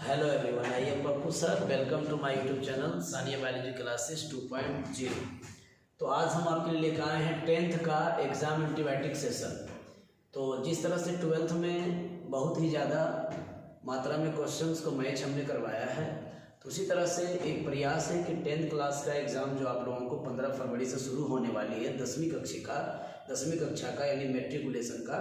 Hello everyone, I am Pappu sir. Welcome to my YouTube channel Sania biology classes 2.0। तो आज हम आपके लिए लेकर आए हैं 10th का एग्ज़ाम एंटीबायोटिक सेशन। तो जिस तरह से 12th में बहुत ही ज़्यादा मात्रा में क्वेश्चंस को मैच हमने करवाया है, तो उसी तरह से एक प्रयास है कि 10th क्लास का एग्ज़ाम जो आप लोगों को 15 फरवरी से शुरू होने वाली है 10वीं कक्षा का यानी मैट्रिकुलेशन का,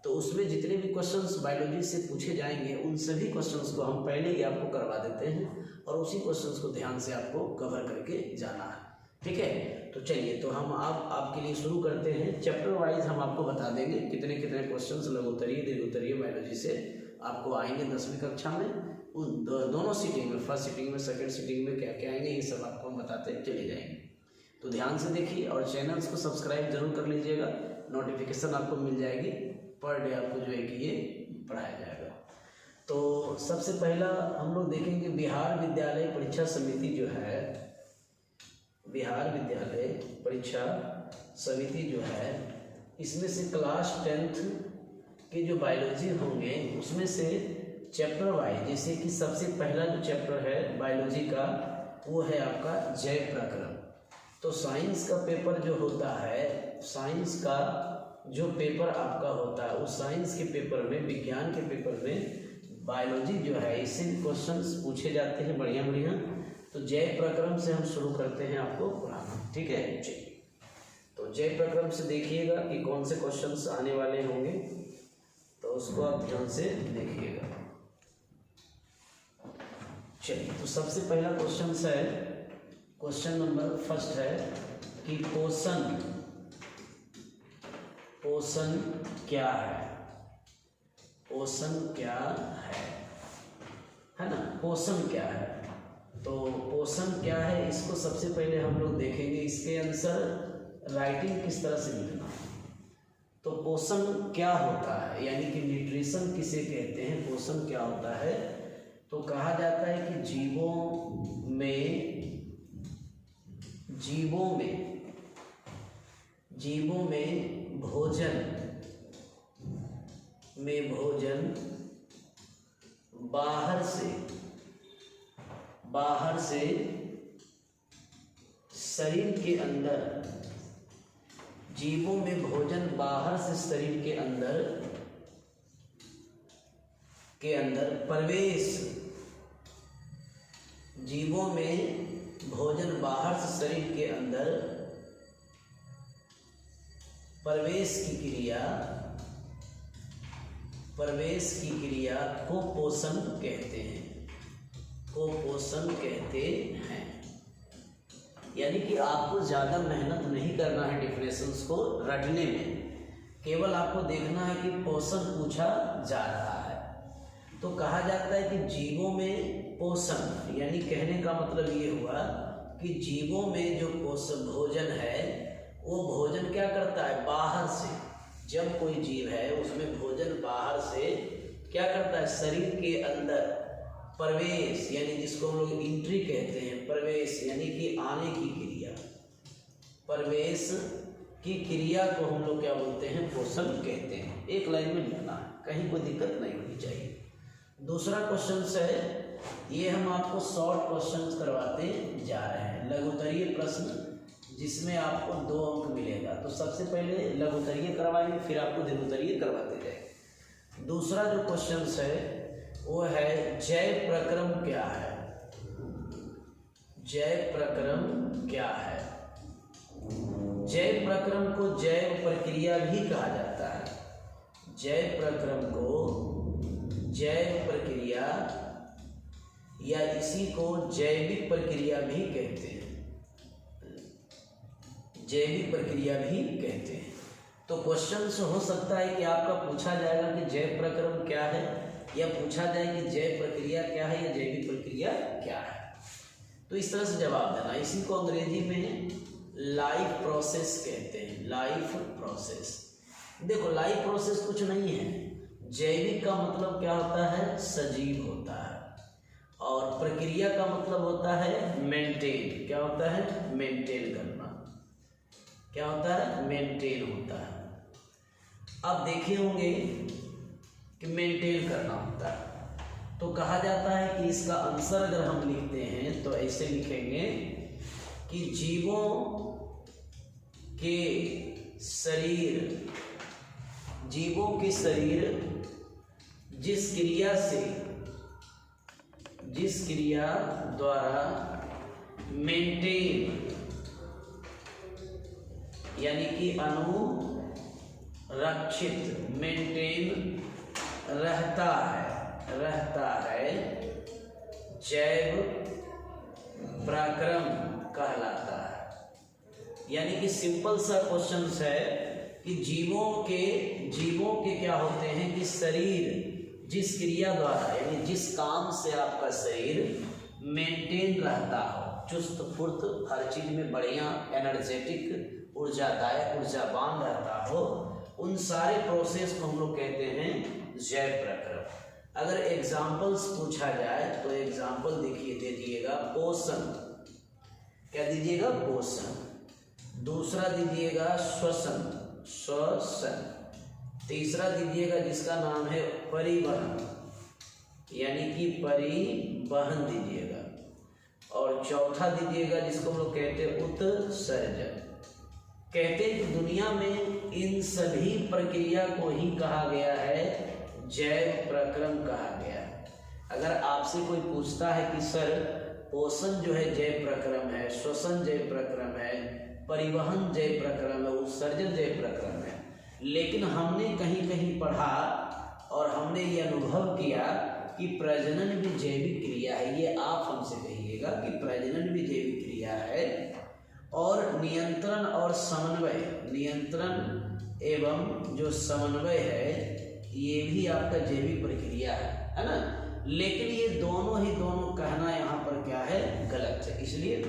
तो उसमें जितने भी क्वेश्चंस बायोलॉजी से पूछे जाएंगे उन सभी क्वेश्चंस को हम पहले ही आपको करवा देते हैं और उसी क्वेश्चंस को ध्यान से आपको कवर करके जाना है। ठीक है, तो चलिए, तो हम आपके लिए शुरू करते हैं। चैप्टर वाइज हम आपको बता देंगे कितने कितने क्वेश्चंस लघुत्तरीय दीर्घोत्तरीय बायोलॉजी से आपको आएंगे 10वीं कक्षा में। उन दोनों सीटिंग में, फर्स्ट सीटिंग में, सेकेंड सीटिंग में क्या क्या आएंगे, ये सब आपको हम बताते चले जाएंगे। तो ध्यान से देखिए और चैनल्स को सब्सक्राइब जरूर कर लीजिएगा, नोटिफिकेशन आपको मिल जाएगी, पर डे आपको जो है कि ये पढ़ाया जाएगा। तो सबसे पहला हम लोग देखेंगे बिहार विद्यालय परीक्षा समिति जो है, बिहार विद्यालय परीक्षा समिति जो है, इसमें से क्लास 10th के जो बायोलॉजी होंगे उसमें से चैप्टर वाइज, जैसे कि सबसे पहला जो चैप्टर है बायोलॉजी का वो है आपका जैव प्रक्रम। तो साइंस का पेपर जो होता है, साइंस का जो पेपर आपका होता है उस साइंस के पेपर में, विज्ञान के पेपर में बायोलॉजी जो है इससे भी क्वेश्चंस पूछे जाते हैं बढ़िया बढ़िया। तो जैव प्रक्रम से हम शुरू करते हैं आपको पढ़ाना। ठीक है, चलिए, तो जैव प्रक्रम से देखिएगा कि कौन से क्वेश्चंस आने वाले होंगे, तो उसको आप ध्यान से देखिएगा। चलिए, तो सबसे पहला क्वेश्चन है, क्वेश्चन नंबर फर्स्ट है कि पोषण क्या है। पोषण क्या है ना, पोषण क्या है। तो पोषण क्या है, इसको सबसे पहले हम लोग देखेंगे, इसके आंसर राइटिंग किस तरह से लिखना। तो पोषण क्या होता है, यानी कि न्यूट्रिशन किसे कहते हैं, पोषण क्या होता है। तो कहा जाता है कि जीवों में भोजन बाहर से शरीर के अंदर, जीवों में भोजन बाहर से शरीर के अंदर प्रवेश, जीवों में भोजन बाहर से शरीर के अंदर प्रवेश की क्रिया को पोषण कहते हैं। यानी कि आपको ज़्यादा मेहनत नहीं करना है डिफिनेशंस को रटने में, केवल आपको देखना है कि पोषण पूछा जा रहा है। तो कहा जाता है कि जीवों में पोषण, यानी कहने का मतलब ये हुआ कि जीवों में जो भोजन है वो भोजन क्या करता है, बाहर से, जब कोई जीव है उसमें भोजन बाहर से क्या करता है, शरीर के अंदर प्रवेश, यानी जिसको हम लोग एंट्री कहते हैं, प्रवेश यानी कि आने की क्रिया, प्रवेश की क्रिया को हम लोग क्या बोलते हैं, पोषण कहते हैं। एक लाइन में लिखना है, कहीं कोई दिक्कत नहीं होनी चाहिए। दूसरा क्वेश्चन है, ये हम आपको शॉर्ट क्वेश्चंस करवाते जा रहे हैं, लघुत्तरीय प्रश्न जिसमें आपको 2 अंक मिलेगा। तो सबसे पहले लघुत्तरीय करवाएंगे, फिर आपको दीर्घोत्तरीय करवाते जाएंगे। दूसरा जो क्वेश्चन है वो है जैव प्रक्रम क्या है। जैव प्रक्रम क्या है। जैव प्रक्रम को जैव प्रक्रिया भी कहा जाता है। जैव प्रक्रम को जैव प्रक्रिया या इसी को जैविक प्रक्रिया भी कहते हैं, जैविक प्रक्रिया भी कहते हैं। तो क्वेश्चन हो सकता है कि आपका पूछा जाएगा कि जैव प्रक्रम क्या है, या पूछा जाए कि जैव प्रक्रिया क्या है या जैविक प्रक्रिया क्या है। तो इस तरह से जवाब देना। इसी को अंग्रेजी में लाइफ प्रोसेस कहते हैं, लाइफ प्रोसेस। देखो, लाइफ प्रोसेस कुछ नहीं है, जैविक का मतलब क्या होता है, सजीव होता है, और प्रक्रिया का मतलब होता है मेंटेन। क्या होता है, मेंटेन करना। क्या होता है, मेंटेन होता है। अब देखे होंगे कि मेंटेन करना होता है। तो कहा जाता है कि इसका आंसर अगर हम लिखते हैं तो ऐसे लिखेंगे कि जीवों के शरीर जिस क्रिया द्वारा मेंटेन यानी कि अनुरक्षित रहता है जैव प्रक्रम कहलाता है। यानी कि सिंपल सा क्वेश्चन है कि जीवों के क्या होते हैं कि शरीर जिस क्रिया द्वारा यानी जिस काम से आपका शरीर मेंटेन रहता हो, चुस्त फुर्त, हर चीज में बढ़िया एनर्जेटिक, ऊर्जादायक, ऊर्जावान रहता हो, उन सारे प्रोसेस को हम लोग कहते हैं जैव प्रक्रम। अगर एग्जाम्पल्स पूछा जाए तो एग्जाम्पल देखिए, दे दिएगा पोषण, क्या दीजिएगा? पोषण। दूसरा दीजिएगा श्वसन, तीसरा दीजिएगा जिसका नाम है परिवहन, यानी कि परिवहन दीजिएगा, और चौथा दीजिएगा जिसको हम लोग कहते हैं उत्सर्जन। कहते हैं कि दुनिया में इन सभी प्रक्रिया को ही कहा गया है जैव प्रक्रम कहा गया है। अगर आपसे कोई पूछता है कि सर पोषण जो है जैव प्रक्रम है, श्वसन जैव प्रक्रम है, परिवहन जैव प्रक्रम है, उत्सर्जन जैव प्रक्रम है, लेकिन हमने कहीं कहीं पढ़ा और हमने ये अनुभव किया कि प्रजनन भी जैविक क्रिया है, ये आप हमसे कहिएगा कि प्रजनन भी जैविक क्रिया है, और नियंत्रण और समन्वय, नियंत्रण एवं जो समन्वय है ये भी आपका जैविक प्रक्रिया है ना। लेकिन ये दोनों कहना यहाँ पर क्या है? गलत है। इसलिए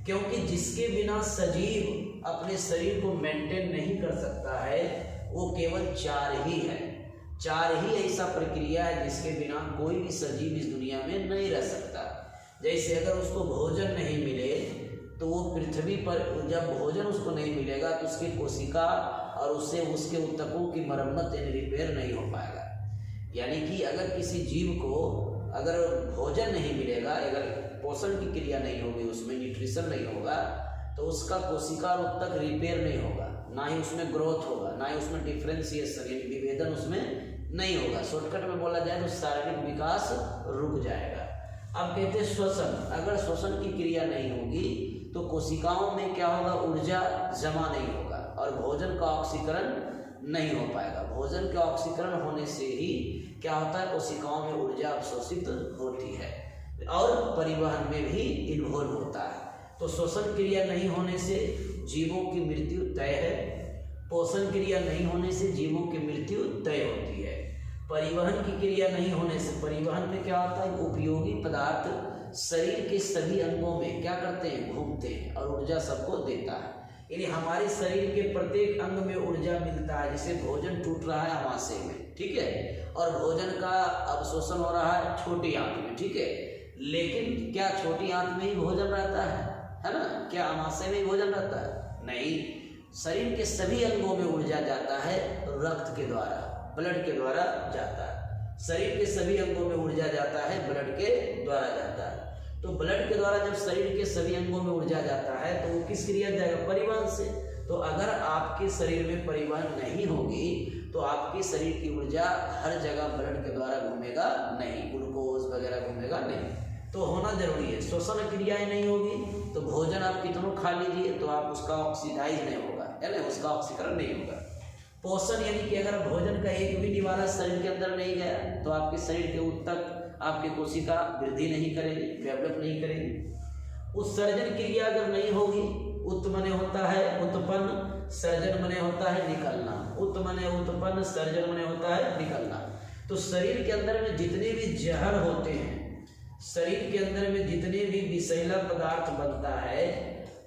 क्योंकि जिसके बिना सजीव अपने शरीर को मेंटेन नहीं कर सकता है वो केवल चार ही ऐसा प्रक्रिया है जिसके बिना कोई भी सजीव इस दुनिया में नहीं रह सकता। जैसे अगर उसको भोजन नहीं मिले तो वो पृथ्वी पर, जब भोजन उसको नहीं मिलेगा तो उसकी कोशिका और उससे उसके ऊतकों की मरम्मत यानी रिपेयर नहीं हो पाएगा। यानी कि अगर किसी जीव को अगर भोजन नहीं मिलेगा, अगर पोषण की क्रिया नहीं होगी, उसमें न्यूट्रिशन नहीं होगा, तो उसका कोशिका और ऊतक रिपेयर नहीं होगा, ना ही उसमें ग्रोथ होगा, ना ही उसमें डिफ्रेंसिएशन यानी विभेदन उसमें नहीं होगा। शॉर्टकट में बोला जाए तो शारीरिक विकास रुक जाएगा। अब कहते हैं श्वसन, अगर श्वसन की क्रिया नहीं होगी तो कोशिकाओं में क्या होगा? ऊर्जा जमा नहीं होगा और भोजन का ऑक्सीकरण नहीं हो पाएगा। भोजन के ऑक्सीकरण होने से ही क्या होता है? कोशिकाओं में ऊर्जा अवशोषित होती है और परिवहन में भी इन्वॉल्व होता है। तो श्वसन क्रिया नहीं होने से जीवों की मृत्यु तय है, पोषण क्रिया नहीं होने से जीवों की मृत्यु तय होती है, परिवहन की क्रिया नहीं होने से, परिवहन में क्या होता है? उपयोगी पदार्थ शरीर के सभी अंगों में क्या करते हैं? घूमते हैं और ऊर्जा सबको देता है। यानी हमारे शरीर के प्रत्येक अंग में ऊर्जा मिलता है। जैसे भोजन टूट रहा है आमाशय में, ठीक है, और भोजन का अवशोषण हो रहा है छोटी आंत में, ठीक है, लेकिन क्या छोटी आंत में ही भोजन रहता है ना? क्या आमाशय में ही भोजन रहता है? नहीं, शरीर के सभी अंगों में ऊर्जा जाता है रक्त के द्वारा, ब्लड के द्वारा जाता है। शरीर के सभी अंगों में ऊर्जा जाता है, ब्लड के द्वारा जाता है। तो ब्लड के द्वारा जब शरीर के सभी अंगों में ऊर्जा जाता है तो वो किस क्रिया जाएगा? परिवहन से। तो अगर आपके शरीर में परिवहन नहीं होगी तो आपके शरीर की ऊर्जा हर जगह ब्लड के द्वारा घूमेगा नहीं, ग्लूकोज वगैरह घूमेगा नहीं। तो होना जरूरी है। श्वसन क्रियाएं नहीं होगी तो भोजन आप कितना खा लीजिए तो आप उसका ऑक्सीडाइज नहीं होगा, है ना, उसका ऑक्सीकरण नहीं होगा। पोषण यानी कि अगर भोजन का एक भी निवाला शरीर के अंदर नहीं गया तो आपके शरीर के ऊतक, आपकी कोशिका वृद्धि नहीं करेगी, डेवलप नहीं करेगी। उत्सर्जन क्रिया अगर नहीं होगी, उत मने होता है उत्पन्न, सर्जन मने होता है निकलना, उत मने उत्पन्न, सर्जन मने होता है निकलना। तो शरीर के अंदर में जितने भी जहर होते हैं, शरीर के अंदर में जितने भी विषैला पदार्थ बनता है,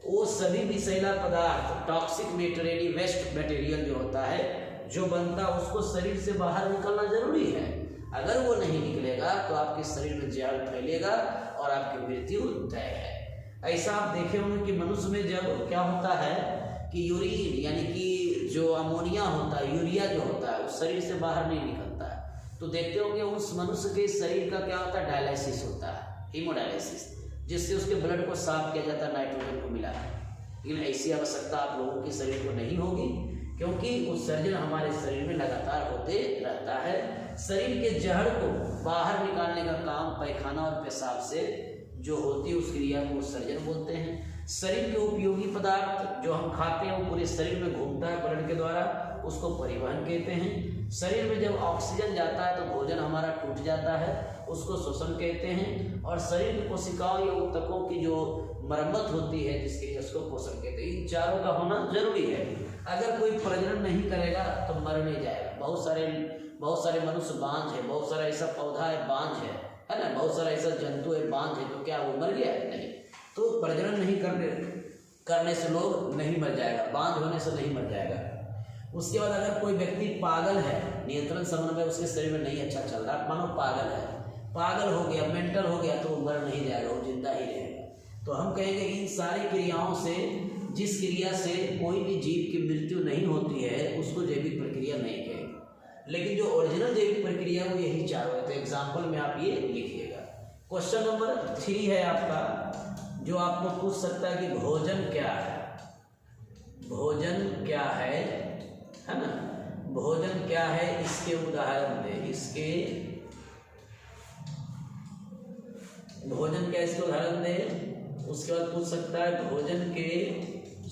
वो सभी विषैला पदार्थ, टॉक्सिक मेटेरियल, वेस्ट मटेरियल जो होता है, जो बनता है उसको शरीर से बाहर निकलना जरूरी है। अगर वो नहीं निकलेगा तो आपके शरीर में जहर फैलेगा और आपकी मृत्यु तय है। ऐसा आप देखे होंगे कि मनुष्य में जब क्या होता है कि यूरिन यानी कि जो अमोनिया होता है, यूरिया जो होता है, वो शरीर से बाहर नहीं निकलता है। तो देखते होंगे उस मनुष्य के शरीर का क्या होता है, डायलिसिस होता है, हीमोडायलिसिस, जिससे उसके ब्लड को साफ किया जाता है नाइट्रोजन को मिला है। लेकिन ऐसी आवश्यकता आप लोगों के शरीर को नहीं होगी, क्योंकि उत्सर्जन हमारे शरीर में लगातार होते रहता है। शरीर के जहर को बाहर निकालने का काम पैखाना और पेशाब से जो होती है उस क्रिया को उत्सर्जन बोलते हैं। शरीर के उपयोगी पदार्थ जो हम खाते हैं वो पूरे शरीर में घूमता है ब्लड के द्वारा, उसको परिवहन कहते हैं। शरीर में जब ऑक्सीजन जाता है तो भोजन हमारा टूट जाता है, उसको श्वसन कहते हैं। और शरीर की कोशिकाओं या ऊतकों की जो मरम्मत होती है जिसके लिए उसको पोषण कहते हैं। इन चारों का होना जरूरी है। अगर कोई प्रजनन नहीं करेगा तो मर नहीं जाएगा। बहुत सारे मनुष्य बांझ है, बहुत सारा ऐसा पौधा है बांझ है ना, बहुत सारा ऐसा जंतु है बांझ है, तो क्या वो मर गया? नहीं। तो प्रजनन नहीं करने से लोग नहीं मर जाएगा, बांझ होने से नहीं मर जाएगा। उसके बाद अगर कोई व्यक्ति पागल है, नियंत्रण समन्वय उसके शरीर में नहीं अच्छा चल रहा, मानो पागल हो गया, मेंटल हो गया, तो वो मर नहीं जाएगा, वो जिंदा ही रहेगा। तो हम कहेंगे इन सारी क्रियाओं से, जिस क्रिया से कोई भी जीव की मृत्यु नहीं होती है उसको जैविक प्रक्रिया नहीं कहेंगे। लेकिन जो ओरिजिनल जैविक प्रक्रिया वो यही चारों है। तो एग्जाम्पल में आप ये लिखिएगा। क्वेश्चन नंबर 3 है आपका, जो आपको पूछ सकता है कि भोजन क्या है। भोजन क्या है ना, भोजन क्या है, इसके उदाहरण दे। इसके भोजन क्या, इसके उदाहरण दे। उसके बाद पूछ सकता है भोजन के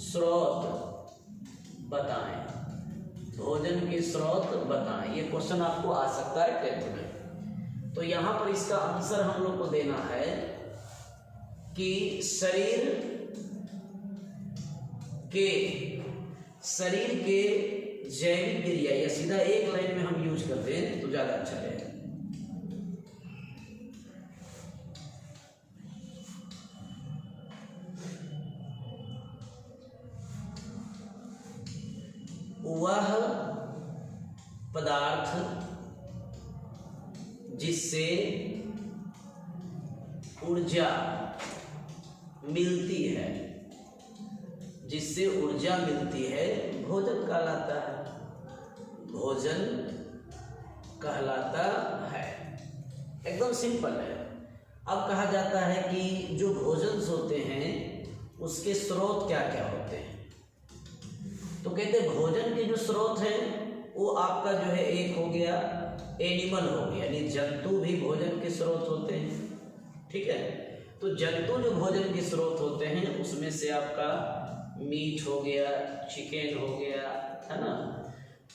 स्रोत बताएं। भोजन के स्रोत बताएं, ये क्वेश्चन आपको आ सकता है 10th में। तो यहाँ पर इसका आंसर हम लोग को देना है कि शरीर के जैविक क्रिया, या सीधा एक लाइन में हम यूज करते हैं तो ज्यादा अच्छा रहेगा। वह पदार्थ जिससे ऊर्जा मिलती है, भोजन कहलाता है। भोजन कहलाता है, एकदम सिंपल है। अब कहा जाता है कि जो भोजन होते हैं उसके स्रोत क्या क्या होते हैं। तो कहते हैं भोजन के जो स्रोत हैं वो आपका जो है, एक हो गया एनिमल हो गया, यानी जंतु भी भोजन के स्रोत होते हैं। ठीक है, तो जंतु जो भोजन के स्रोत होते हैं उसमें से आपका मीट हो गया, चिकन हो गया, है ना।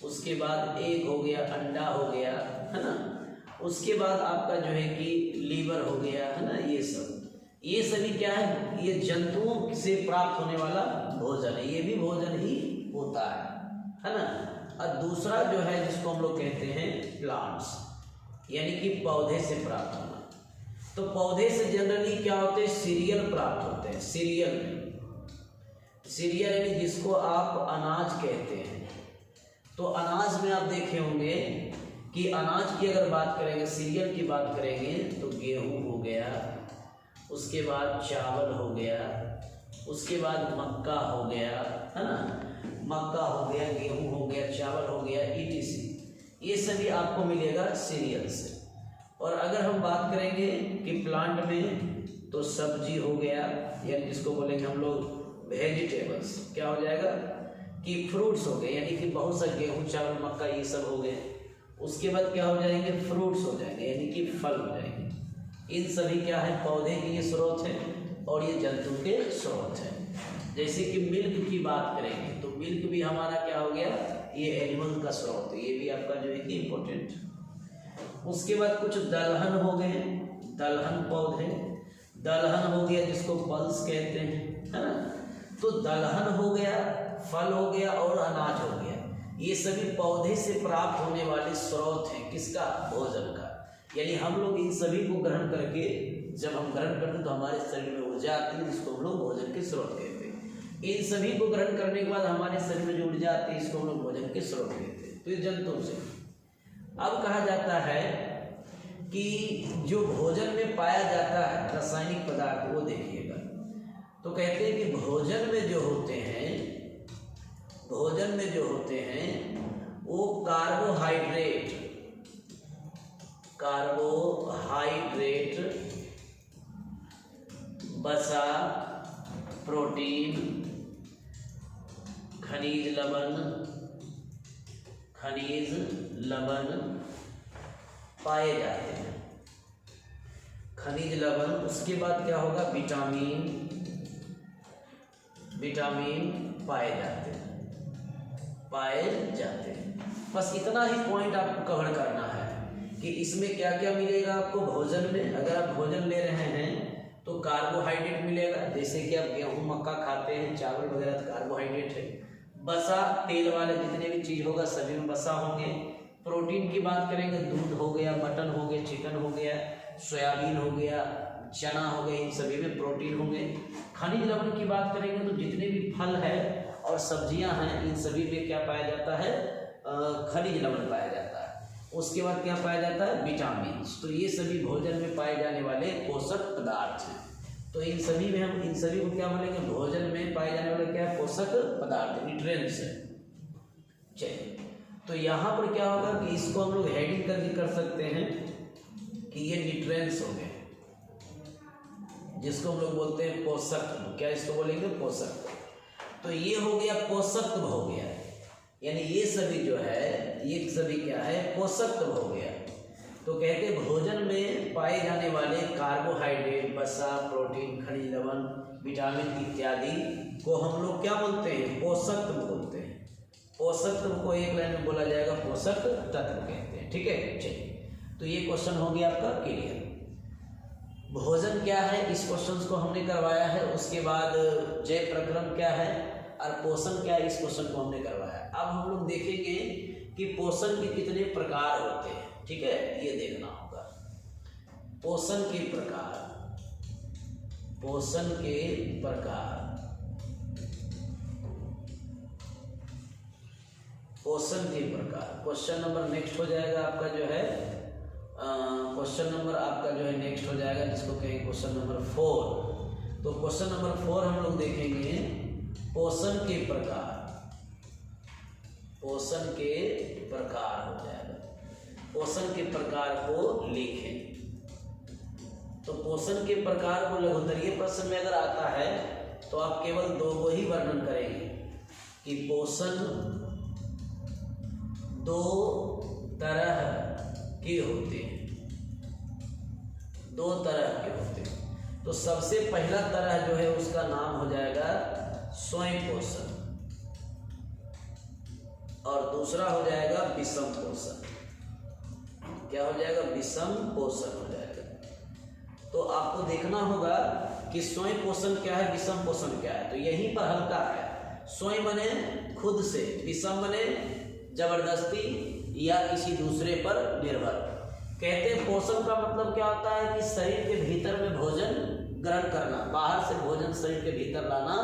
उसके बाद एग हो गया, अंडा हो गया, है ना। उसके बाद आपका जो है कि लीवर हो गया, है ना। ये सभी क्या है, ये जंतुओं से प्राप्त होने वाला भोजन है, ये भी भोजन ही होता है ना। और दूसरा जो है जिसको हम लोग कहते हैं प्लांट्स, यानी कि पौधे से प्राप्त होना। तो पौधे से जनरली क्या होते हैं, सीरियल प्राप्त होते हैं। सीरियल यानी जिसको आप अनाज कहते हैं। तो अनाज में आप देखे होंगे कि अनाज की अगर बात करेंगे, सीरियल की बात करेंगे तो गेहूं हो गया, उसके बाद चावल हो गया, उसके बाद मक्का हो गया, है ना। मक्का हो गया, गेहूं हो गया, चावल हो गया, etc। ये सभी आपको मिलेगा सीरियल से। और अगर हम बात करेंगे कि प्लांट में, तो सब्जी हो गया, या जिसको बोलेंगे हम लोग वेजिटेबल्स, क्या हो जाएगा कि फ्रूट्स हो गए, यानी कि बहुत सा गेहूं, चावल, मक्का ये सब हो गए। उसके बाद क्या हो जाएंगे, फ्रूट्स हो जाएंगे, यानी कि फल हो जाएंगे। इन सभी क्या है, पौधे के ये स्रोत हैं और ये जंतु के स्रोत हैं। जैसे कि मिल्क की बात करेंगे तो मिल्क भी हमारा क्या हो गया, ये एनिमल का स्रोत है, ये भी आपका जो है कि इम्पोर्टेंट। उसके बाद कुछ दलहन हो गए, दलहन पौधे, दलहन हो गया जिसको पल्स कहते हैं, है ना। तो दलहन हो गया, फल हो गया और अनाज हो गया, ये सभी पौधे से प्राप्त होने वाले स्रोत हैं। किसका, भोजन का। यानी हम लोग इन सभी को ग्रहण करके, जब हम ग्रहण करते हैं तो हमारे शरीर में ऊर्जा आती है, जिसको हम लोग भोजन के स्रोत कहते हैं। इन सभी को ग्रहण करने के बाद हमारे शरीर में जो ऊर्जा आती है, इसको हम लोग भोजन के स्रोत कहते हैं। तो ये जंतु से। अब कहा जाता है कि जो भोजन में पाया जाता है रासायनिक पदार्थ, वो देखिएगा। तो कहते हैं कि भोजन में जो होते हैं वो कार्बोहाइड्रेट, कार्बोहाइड्रेट, वसा, प्रोटीन, खनिज लवण पाए जाते हैं। खनिज लवण, उसके बाद क्या होगा, विटामिन पाए जाते हैं। बस इतना ही पॉइंट आपको कवर करना है कि इसमें क्या क्या मिलेगा आपको भोजन में। अगर आप भोजन ले रहे हैं तो कार्बोहाइड्रेट मिलेगा, जैसे कि आप गेहूं मक्का खाते हैं, चावल वगैरह तो कार्बोहाइड्रेट है। वसा, तेल वाले जितने भी चीज़ होगा सभी में वसा होंगे। प्रोटीन की बात करेंगे, दूध हो गया, मटन हो गया, चिकन हो गया, सोयाबीन हो गया, चना हो गया, इन सभी में प्रोटीन होंगे। खनिज लवण की बात करेंगे तो जितने भी फल है और सब्जियां हैं इन सभी में क्या पाया जाता है, खनिज लवण पाया जाता है। उसके बाद क्या पाया जाता है, विटामिन। तो ये सभी भोजन में पाए जाने वाले पोषक पदार्थ हैं। तो इन सभी में हम इन सभी को क्या बोलेंगे, भोजन में पाए जाने वाले क्या है, पोषक पदार्थ, न्यूट्रिएंट्स है। चलिए, तो यहाँ पर क्या होगा कि इसको हम लोग हेडिंग करके कर सकते हैं कि ये न्यूट्रिएंट्स हो गए, जिसको हम लोग बोलते हैं पोषक। क्या इसको बोलेंगे, पोषक। तो ये हो गया पोषक हो गया, यानी ये सभी जो है ये सभी क्या है, पोषक हो गया। तो कहते हैं भोजन में पाए जाने वाले कार्बोहाइड्रेट, वसा, प्रोटीन, खनिज लवण, विटामिन इत्यादि को हम लोग क्या बोलते हैं, पोषक बोलते हैं। पोषक को एक लाइन में बोला जाएगा पोषक तत्व कहते हैं। ठीक है, चलिए, तो ये क्वेश्चन हो गया आपका क्लियर। भोजन क्या है, इस क्वेश्चन को हमने करवाया है। उसके बाद जय प्रक्रम क्या है और पोषण क्या है, इस क्वेश्चन को हमने करवाया। अब हम लोग देखेंगे कि पोषण के कितने प्रकार होते हैं। ठीक है, ये देखना होगा। पोषण के प्रकार, क्वेश्चन नंबर नेक्स्ट हो जाएगा आपका जो है, क्वेश्चन नंबर आपका जो है नेक्स्ट हो जाएगा, जिसको कहेंगे क्वेश्चन नंबर 4। तो क्वेश्चन नंबर 4 हम लोग देखेंगे पोषण के प्रकार हो जाएगा। पोषण के प्रकार को लिखें। तो पोषण के प्रकार को लघुत्तरीय प्रश्न में अगर आता है तो आप केवल 2 को ही वर्णन करेंगे कि पोषण 2 तरह के होते हैं। तो सबसे पहला तरह जो है उसका नाम हो जाएगा स्वयं पोषण, और दूसरा हो जाएगा विषम पोषण। क्या हो जाएगा, विषम पोषण हो जाएगा। तो आपको देखना होगा कि स्वयं पोषण क्या है, विषम पोषण क्या है। तो यहीं पर हल्का है, स्वयं बने खुद से, विषम बने जबरदस्ती या किसी दूसरे पर निर्भर। कहते हैं पोषण का मतलब क्या होता है कि शरीर के भीतर में भोजन ग्रहण करना, बाहर से भोजन शरीर के भीतर लाना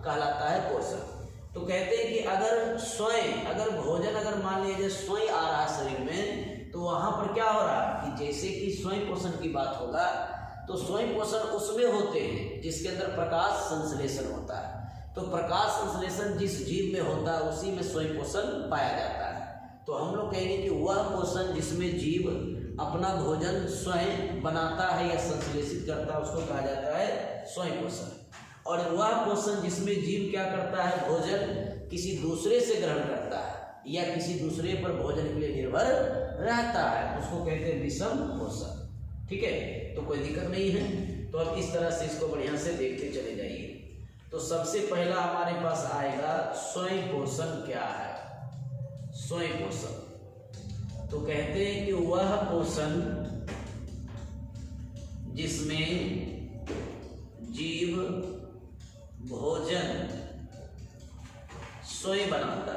कहलाता है पोषण। तो कहते हैं कि अगर भोजन मान लीजिए स्वयं आ रहा है शरीर में, तो वहाँ पर क्या हो रहा है कि जैसे कि स्वयं पोषण की बात होगा तो स्वयं पोषण उसमें होते हैं जिसके अंदर प्रकाश संश्लेषण होता है। तो प्रकाश संश्लेषण जिस जीव में होता है उसी में स्वयं पोषण पाया जाता है। तो हम लोग कहेंगे कि वह पोषण जिसमें जीव अपना भोजन स्वयं बनाता है या संश्लेषित करता है उसको कहा जाता है स्वयं पोषण। और वह पोषण जिसमें जीव क्या करता है, भोजन किसी दूसरे से ग्रहण करता है या किसी दूसरे पर भोजन के लिए निर्भर रहता है, उसको कहते हैं विषम पोषण। ठीक है, तो कोई दिक्कत नहीं है। तो अब इस तरह से इसको बढ़िया से देखते चले जाइए। तो सबसे पहला हमारे पास आएगा स्वयं पोषण क्या है। स्वयं पोषण तो कहते हैं कि वह पोषण जिसमें जीव भोजन स्वयं बनाता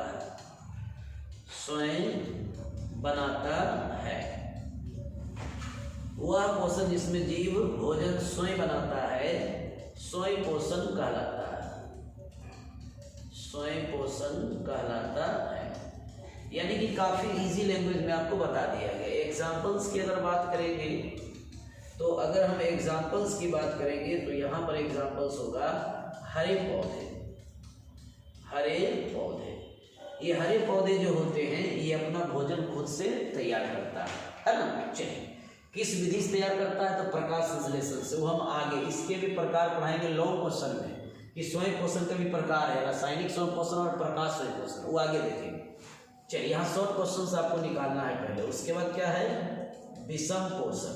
है, वह पोषण जिसमें जीव भोजन स्वयं बनाता है स्वयं पोषण कहलाता है। यानी कि काफी इजी लैंग्वेज में आपको बता दिया गया। एग्जाम्पल्स की अगर बात करेंगे तो अगर हम एग्जाम्पल्स की बात करेंगे तो यहाँ पर एग्जाम्पल्स होगा हरे पौधे। ये हरे पौधे जो होते हैं ये अपना भोजन खुद से तैयार करता है ना। चलिए, किस विधि से तैयार करता है? तो प्रकाश संश्लेषण से। वो हम आगे इसके भी प्रकार पढ़ाएंगे लॉन्ग क्वेश्चन में कि स्वयं पोषण का भी प्रकार है, रासायनिक स्वयं पोषण और प्रकाश स्वयं पोषण, वो आगे देखेंगे। चलिए यहाँ शॉर्ट क्वेश्चन से आपको निकालना है पहले। उसके बाद क्या है? विषम पोषण।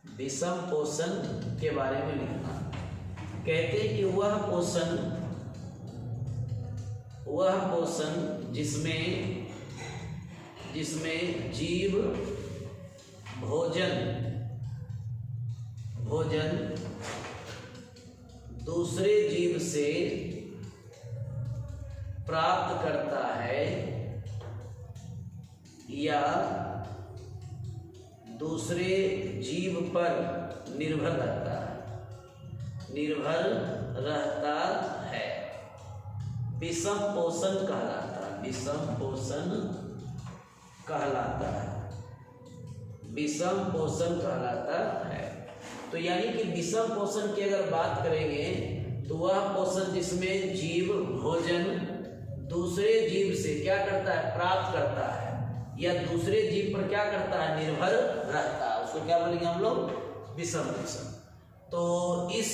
विषम पोषण के बारे में लिखना। कहते हैं कि वह पोषण जिसमें जीव भोजन दूसरे जीव से प्राप्त करता है या दूसरे जीव पर निर्भर रहता है, विषम पोषण कहलाता है। विषम पोषण कहलाता है। तो यानी कि विषम पोषण की अगर बात करेंगे तो वह पोषण जिसमें जीव भोजन दूसरे जीव से क्या करता है? प्राप्त करता है या दूसरे जीव पर क्या करता है? निर्भर रहता है, उसको क्या बोलेंगे हम लोग? विषम पोषण। तो इस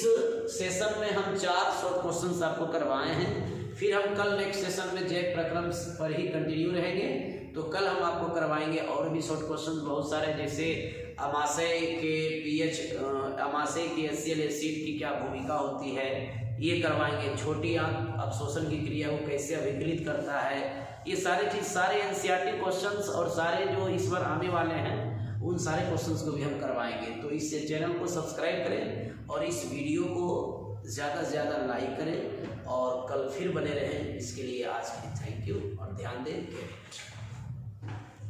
सेशन में हम 4 शॉर्ट क्वेश्चंस आपको करवाए हैं। फिर हम कल नेक्स्ट सेशन में जैव प्रक्रम पर ही कंटिन्यू रहेंगे। तो कल हम आपको करवाएंगे और भी शॉर्ट क्वेश्चंस बहुत सारे, जैसे अमाशय के पीएच, अमाशय की HCl एसिड की क्या भूमिका होती है, ये करवाएंगे। छोटी आंत अवशोषण की क्रिया को कैसे अभिकलित करता है, ये सारे चीज़, सारे NCERT क्वेश्चंस और सारे जो इस बार आने वाले हैं उन सारे क्वेश्चंस को भी हम करवाएंगे। तो इस चैनल को सब्सक्राइब करें और इस वीडियो को ज़्यादा से ज़्यादा लाइक करें और कल फिर बने रहें। इसके लिए आज के लिए थैंक यू और ध्यान दें।